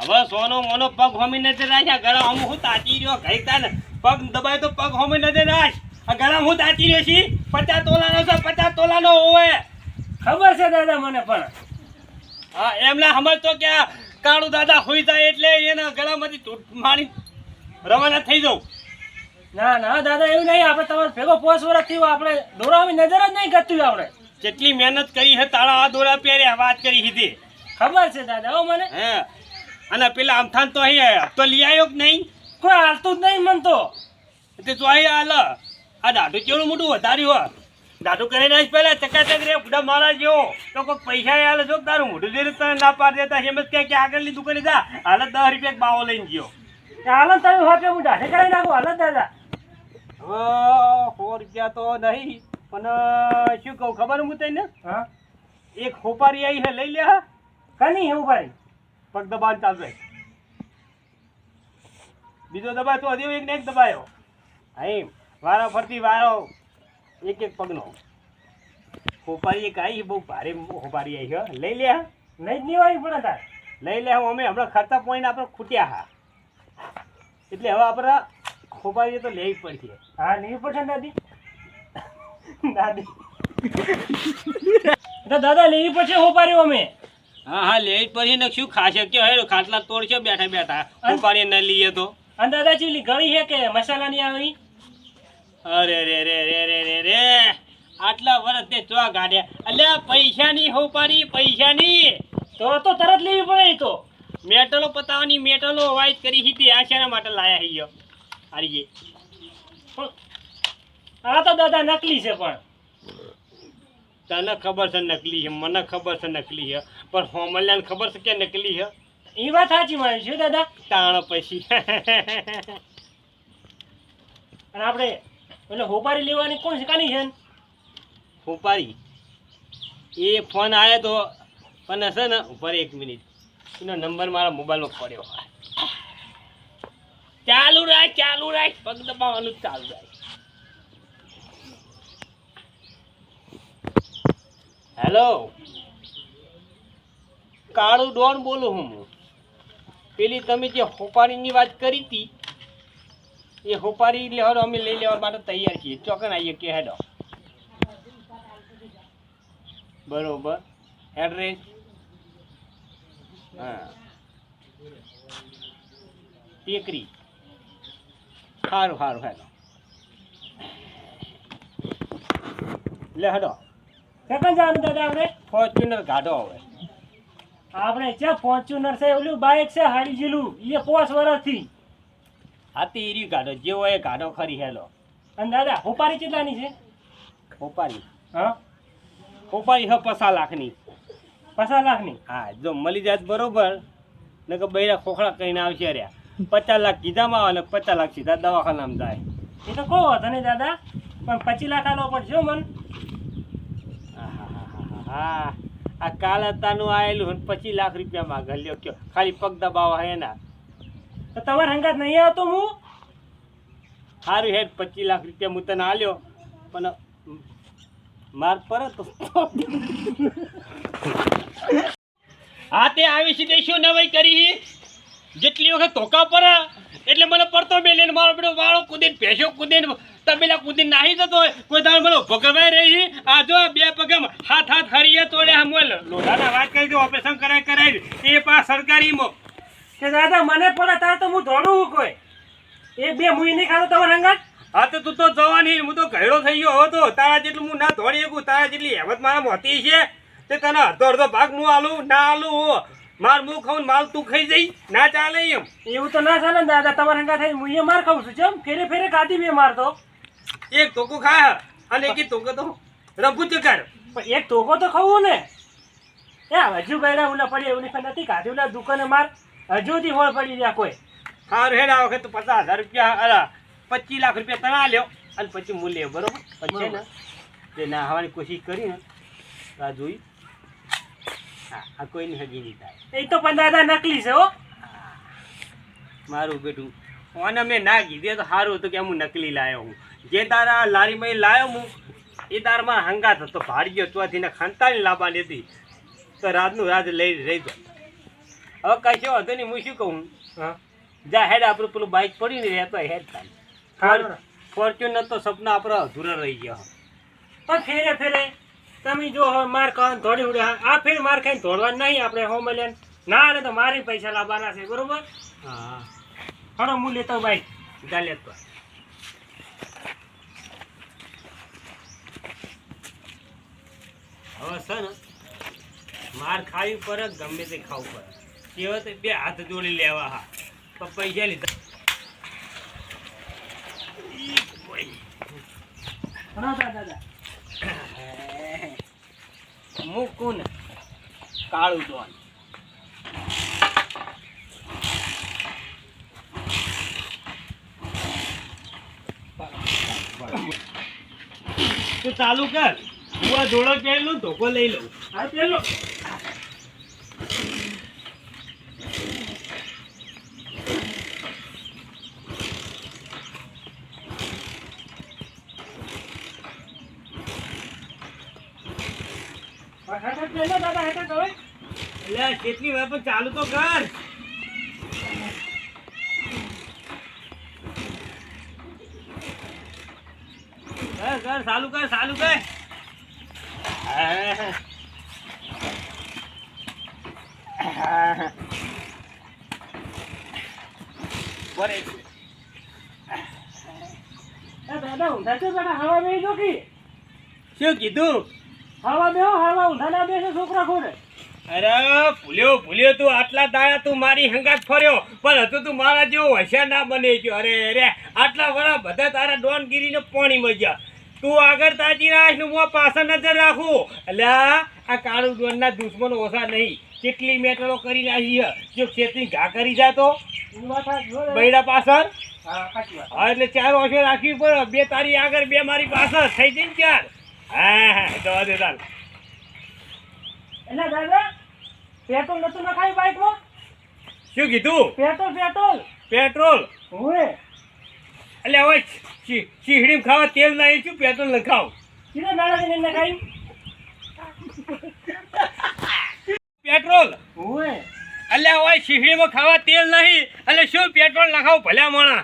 હવે સોનો મોનો પગ હોમી નજર રાખ્યા ગળા હમ હું તાચી રહ્યો ઘઈતા ને પગ દબાય તો પગ હોમી નજર રાખ આ ગળા હું તાચી રહ્યો છી 50 તોલાનો છે 50 તોલાનો હોય ખબર છે દાદા મને પણ હા એમના સમજતો કે આ કાળુ દાદા હોઈ જાય એટલે એના ગળામાંથી તૂટ મારી રવાના થઈ જાવ ના ના દાદા એવું નહીં આપણે તમારે ભેગો 5 વર્ષ થયું આપણે દોરાવાની નજર જ નહીં કરતું આપણે જેટલી મહેનત કરી છે તાળા આ દોરા પહેર્યા વાત કરી હતી ખબર છે દાદા હો મને હે અને પેલા આમથાન તો અહીં તો લઈ આવ્યો કે નહીં કોઈ હાલતું જ નહીં મન તો તે તો અહીં હાલ આ દાઢું કેવડું મોટું વધાર્યું હો દાઢું કરી નાખ પેલા ચકાચક રે બુડા મારા જેવો તો કોઈ પૈસા હાલે જો તારું મોઢું જે તને ના પાડી દેતા છે એમ જ કે આગળની દુકાને જા હાલ 10 રૂપિયા બાવો લઈને ગયો હાલત તમે હોતે હું દાઢે કરાવી નાખું હાલત દાદા હવે 100 રૂપિયા તો નહીં પણ શું કહું ખબર હું તને હા એક હોપારી આવી છે લઈ લે હા કની એવું ભાઈ પગ દબાણ ચાલશે બીજો દબાય તો હજી એક ને એક દબાયો અહીં વારો ફરતી વારો એક એક પગનો હોપારી એક આવી બહુ ભારે હોપારી આવી છે લઈ લે હા નહીં જ નહીં હોય પણ તાર લઈ લે અમે હમણાં ખર્ચા પોઈન્ટ આપણે ખૂટ્યા હા એટલે હવે આપણે હોપારી તો લેવી પડશે હા લેવી પડશે ને દાદી દાદી તો દાદા લેવી પડશે હોપારી અમે હા હા લેવી પડશે ને શું ખાશે કે હેડો ખાટલા તોડશે બેઠા બેઠા હોપારી ન લઈએ તો અને દાદા ચીલી ગળી છે કે મસાલા ની આવી અરે રે રે રે રે રે રે આટલા વર્ષ તે ચો ગાડ્યા અલ્યા પૈસાની હોપારી પૈસાની તો તરત લેવી પડે એ તો મેટલો પતાવવાની મેટલો વાઇટ કરી હતી આ શેના માટે લાયા હૈયો હારીએ આ તો દાદા નકલી છે પણ તને ખબર છે નકલી છે મને ખબર છે નકલી છે પણ હોમલ્યાને ખબર છે કે નકલી છે એ વાત સાચી મારી છે દાદા તાણ પછી અને આપણે એટલે હોપારી લેવાની કોણ છે કાની છે હોપારી એ ફોન આવ્યો તો પણ છે ને ઉપર 1 મિનિટ એનો નંબર મારા મોબાઈલમાં પડ્યો ચાલુ રાખ પગ દબાવવાનું ચાલુ રાખ હેલો કાળુ ડોન બોલું હું પેલી તમે જે હોપારીની વાત કરી હતી એ હોપારી લેવાનો અમે લઈ લેવા માટે તૈયાર છીએ ચોકન આવીએ કે હેડો બરોબર એડ્રેસ હા ટેકરી સારું હેડો લે હેડો ક્યાં જવાનું દાદા આપણે ફોર્ચ્યુનર ગાડો હવે આપણે છે ફોર્ચ્યુનર છે ઓલું બાઇક છે હાડી જેલું એ 5 વર્ષથી હાથી ઈરી ગાડો જેવો એ ગાડો ખરી હેલો અને દાદા હોપારી કેટલાની છે હોપારી હા હોપારી 50 લાખની 50 લાખની હા જો મળી જાય તો બરોબર ને કે બૈરા ખોખડા કહીને આવશે રહ્યા 50 લાખ કીધામાં આવે ને 50 લાખ સીધા દવાખાનામાં જાય એ તો કહો હતો ને દાદા પણ 25 લાખ આલો પડશે મન હા આ કાલે તાનું આવેલું 25 લાખ રૂપિયા માં ગલ્યો કયો ખાલી પગ દબાવા હે ના તો તમારે હંગાત નહીં આવતો હું સારું હેડ 25 લાખ રૂપિયા હું તને આલ્યો પણ માર પર તો હા તે આવી સીધે શું નવાઈ કરી જેટલી વખત ધોકા પર એટલે મને પડતો બે લઈને મારો બેટો વાળો કૂદીને ભેંસો કૂદીને તબેલા કૂદીને નાહી જતો હોય કોઈ દાણ મને ભગવાઈ રહી આ જો 2 પગમ હાથ હરીએ તોડ્યા મોલ લોઢાના વાત કરી દો ઓપરેશન કરાય એ પા સરકારીમાં કે દાદા મને પડે તાર તો હું દોડું કોઈ એ 2 મુઈ નહીં ખાતો તમારે હંગાત હા તો તું તો જવાની હું તો ઘેડો થઈ ગયો હતો તારા જેટલું હું ના દોડી શકું તારા જેટલી હેમત મારામાં હતી છે તે તને અડધો ભાગ હું આલું ના આલું માર મું ખાઉં માલ તું ખાઈ જઈ ના ચાલે એમ એવું તો ના ચાલે ને દાદા તમારે હંગાત થઈ હું માર ખાઉં છું ચમ ફેરે ખાધી બે માર તો એક ધોકો ખા અને એક ધોકો તો રઘુ ચકર પણ એક ધોકો તો ખાવું ને એ હજુ ગયડા ઉલા પડી એવલી નથી કાઢી ઉલા દુકાને માર હજુ થી હોળ પડી રહ્યા કોઈ સારું હેડ આ વખત તો 50,000 રૂપિયા અલા 25 લાખ રૂપિયા તણા લ્યો અને પછી મૂલ્ય બરોબર પછી ને જે ના આવવાની કોશિશ કરી ને આ જોઈ આ કોઈની હગી નહીં થાય એ તો પણ દાદા નકલી છે હો મારું બેટું ઓને મેં ના કીધે તો સારું હતું કે હું નકલી લાવ્યો હું જે તારા લારીમાં લાવ્યો હું એ તારમાં હંગાત હતો ભાડ્યો ચોથી ને ખંતાની લાવવાની હતી તો રાતનું રાત લઈ રહી ગયો હવે કશો વાંધો નહીં, હું શું કહું, હા જા હેડ આપણું પેલું બાઇક પડી ને રહેતો હેડ થાય. હારું. ફોર્ચ્યુનર તો સપના આપણા અધૂરા રહી ગયા. પણ ફેરે ફેરે તમે જો હવે માર ખાવાનું થોડી ઉડે આ ફેર માર ખાઈને ધોડવાનું નહીં આપણે હોમ લે ના ને તો મારી પૈસા લાવવાના છે બરોબર. હા હડો હું લેતો ભાઈ જા લેતો. હવે છે ને માર ખાવી પડે ગમે તે ખાવું પડે, કેવો તે બે હાથ જોડી લેવા. હા પણ પૈસા લીધા. હડો દાદા મૂકું ને કાળું ડોન. તું ચાલુ કર, હું આ જોડો પહેરી લઉં, ધોકો લઈ લઉં. હા પેલો દાદા હેઠળ હવે એટલે કેટલી વાર પણ ચાલુ તો કર. કર ચાલુ કર, ચાલુ કર. બરે દાદા ઊંધા છે દાદા હવા બે જો કે શું કીધું? હવા બે હવા ઊંધા ના બેસે છોકરા ખોડે. અરે ભૂલ્યો તું, આટલા દાડા તું મારી હંગાત ફર્યો પણ હજુ તું મારા જેવો હોશિયાર ના બની ગયો. અરે અરે આટલા વર્ષ બધા તારા ડોનગીરીને પાણી મજ્યા. તું આગળ તાજી રાખ ને હું પાછળ નજર રાખું. એટલે આ કાળું ડોનના દુશ્મનો ઓછા નહીં, કેટલી મેટરો કરી નાખી છે. જો ખેતરી ઘા કરી જાતો બૈડા પાછળ. હા એટલે 4 ઓછો રાખવી પડે, 2 તારી આગળ 2 મારી પાછળ થઈ જઈને 4. હા હા જવા દે તાર. એટલે દાદા પેટ્રોલ નતું નખાયું બાઈકમાં? શું કીધું? Petrol petrol? ઓએ એટલે હવે શીહડીમાં ખાવા તેલ નહીં, શું પેટ્રોલ નખાવ? સીધા નાળા નખાયું પેટ્રોલ? ઓએ એટલે હવે શીહડીમાં ખાવા તેલ નહીં એટલે શું પેટ્રોલ નખાવ? ભલ્યા માણા.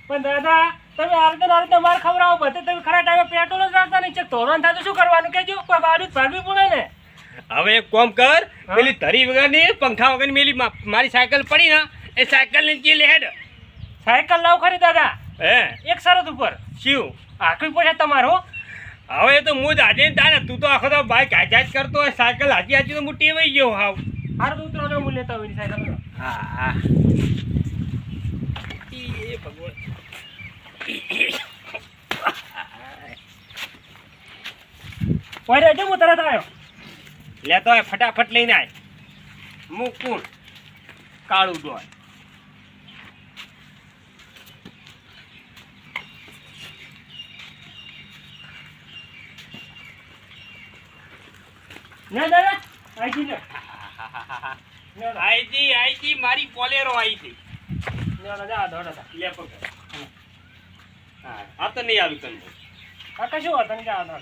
પણ દાદા તમે આરતે માર ખવડાવો બધે તમે ખરા ટાઈમે પેટ્રોલ જ રાખતા નહીં છે. ધોરણ થાય તો શું કરવાનું કેજો? કોઈ બારું ભાડવી પડે ને. હવે એક કામ કર, પેલી ધરી વગરની પંખા વગરની મેલી મારી સાયકલ પડી ને એ સાયકલ ને જે લે હેડ. સાયકલ લાવ ખરી દાદા હે એક શરત ઉપર. શું? આખી પડે તમારો. હવે એ તો હું જ આજે તારે, તું તો આખો તો બાઈક હાજ કરતો હોય, સાયકલ હાજી હાજી તો હું ટેવાઈ ગયો હાવ. હારું ઉતરો ને હું લેતા હોય સાયકલ. હા હા એ ભગવાન. પડે જો હું તરત આવ્યો. લેતો હોય ફટાફટ લઈને આય. મૂકું કાળું ડોન. ના દાદા આઈ લે. આઈજી મારી પોલેરો આવી હતી. ના દાદા દોડા લે પકડ. હા આ તો નહીં આવ્યું તને. આ કશું વાત નહીં જા.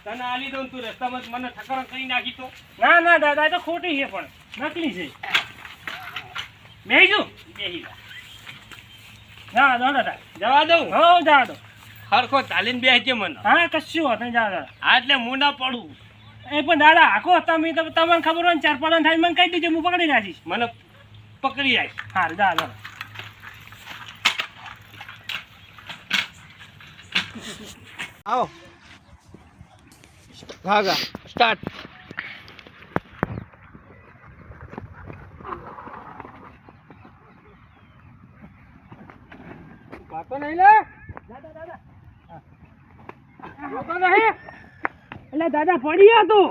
તને આલી દઉં, તું રસ્તામાં જ મને ઠકરાણ કરી નાખી તો. ના ના દાદા એ તો ખોટી છે પણ નકલી છે. બેહીશું બેહી જા. ના દાદા જવા દઉં? હો જા દો. હરખો ચાલીને બેસજે મને. હા કશું વાત નહીં જા દાદા. હા એટલે હું ના પડું. એ પણ દાદા આખો તમે તમને ખબર હોય ને 4-5 થાય મને કહી દેજો, હું પકડી રાખીશ. મને પકડી આય. હા દાદા આવો ભાગા સ્ટાર્ટ. વાતો નહીં લે દાદા દાદા વાતો નહીં. એટલે દાદા પડી ગયા તું.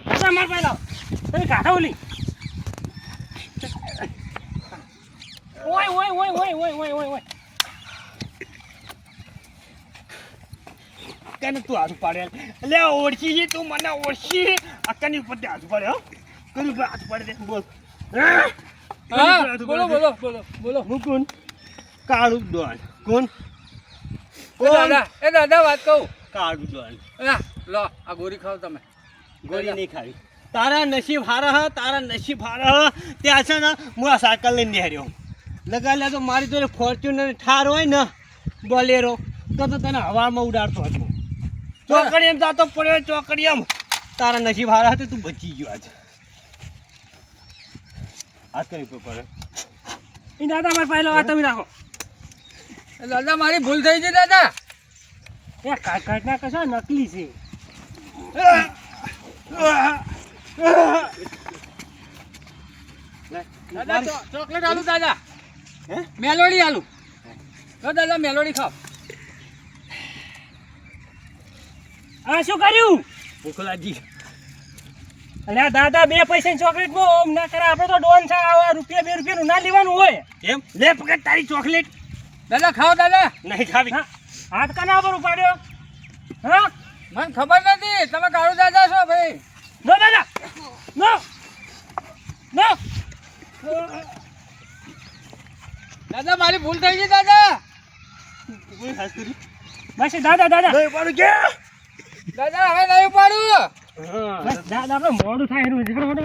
દાદા માર પહેલા તમે કાઢો ઓલી. ઓય ઓય ઓય ઓય ઓય ઓય ઓય ઓય. કેને તું હાથ પાડે? એટલે ઓળખી છે તું મને? ઓળખી અક્કાની ઉપર હાથ પાડે? હો કની ઉપર હાથ પાડે? બોલ. હા બોલો બોલો બોલો બોલો. હું કોણ? કાળું ડોન. કોણ? એ દાદા વાત કહું. કાળું ડોન લો આ ગોરી ખાવ તમે. ગોળી નહીં ખાવી. તારા નસીબ હારા હ, તારા નસીબ હારા હ. ત્યાં છે ને હું આ સાયકલ લઈને નિહાર્યો લગાડ્યા તો મારી જોડે ફોર્ચ્યુનર ઠાર હોય ને બોલેરો તો તને હવામાં ઉડાડતો હતો. ચોકડી એમ જાતો પડ્યો ચોકડી એમ. તારા નસીબ હારા હતા તું બચી ગયો આજે. હાથ કરી પડે એ દાદા મારે પહેલો વાત તમે રાખો. એ દાદા મારી ભૂલ થઈ ગઈ દાદા. એ કાટના કશા નકલી છે. દાદા ચોકલેટ આલુ દાદા. હે? મેલોડી આલુ. લો દાદા મેલોડી ખાવ. આ શું કર્યું? ભૂખલાજી અલ્યા દાદા 2 પૈસાની ચોકલેટ માં ઓમ ના કરે. આપણે તો ડોન છે. આવા રૂપિયા 2 રૂપિયાનું ના લેવાનું હોય. એમ લે પકડ તારી ચોકલેટ. દાદા ખાવ દાદા. નહીં ખાવી. હા, હાથ કાના પર ઉપાડ્યો? હા મને ખબર નથી તમે કાળુ દાદા છો ભાઈ. નો દાદા નો નો. દાદા મારી ભૂલ થઈ ગઈ દાદા. કોઈ ખાસ કરી બસ દાદા દાદા નહીં પાડું કે દાદા હવે નહીં ઉપાડું. બસ દાદા આપણે મોડું થાય એનું ઝઘડો મોડો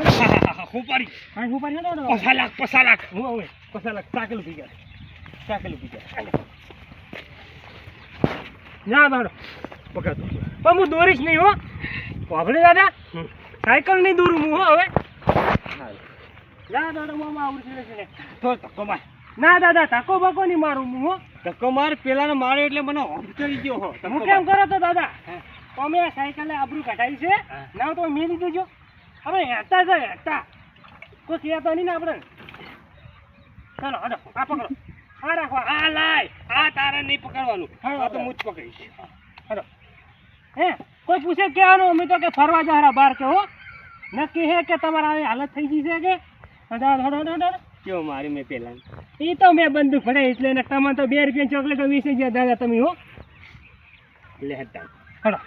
હું પાડી હા હું પાડી દો. પસાલાક હું હવે પસાલાક સાકલ પી ગયા સાકલ પી ગયા ના બાળો પકડ પણ હું દોરીશ નહીં હો. વાપરે દાદા સાયકલ નહીં દોરું હું હો હવે. ના દાદા મામા આવડે છે. તો ધક્કો માર ના દાદા તાકો બાકો નહીં મારું હું હો. ધક્કો માર પેલાને માર્યો એટલે મને હોમ ચડી ગયો હો હું કેમ કરો તો દાદા અમે આ સાયકલે આબરૂ કઢાવી છે ના તો મેલી દેજો. હવે હેતા છે હેતા કોઈ કહેતો નહીં ને આપણે. ચાલો હડો આ પકડો આ રાખો આ લાય આ તારે નહીં પકડવાનું હા, આ તો હું જ પકડીશ હડો. હે કોઈ પૂછે કહેવાનું અમે તો કે ફરવા જવાના બહાર કે હો નક્કી હે કે તમારા આવી હાલત થઈ ગઈ છે કે હડો હડો હડો હડો. કેવો મારી મેં પેલા એ તો મેં બંદૂક ફડે એટલે ને તમે તો 2 રૂપિયા ચોકલેટ વીસે ગયા દાદા તમે હો. લે હતા હડો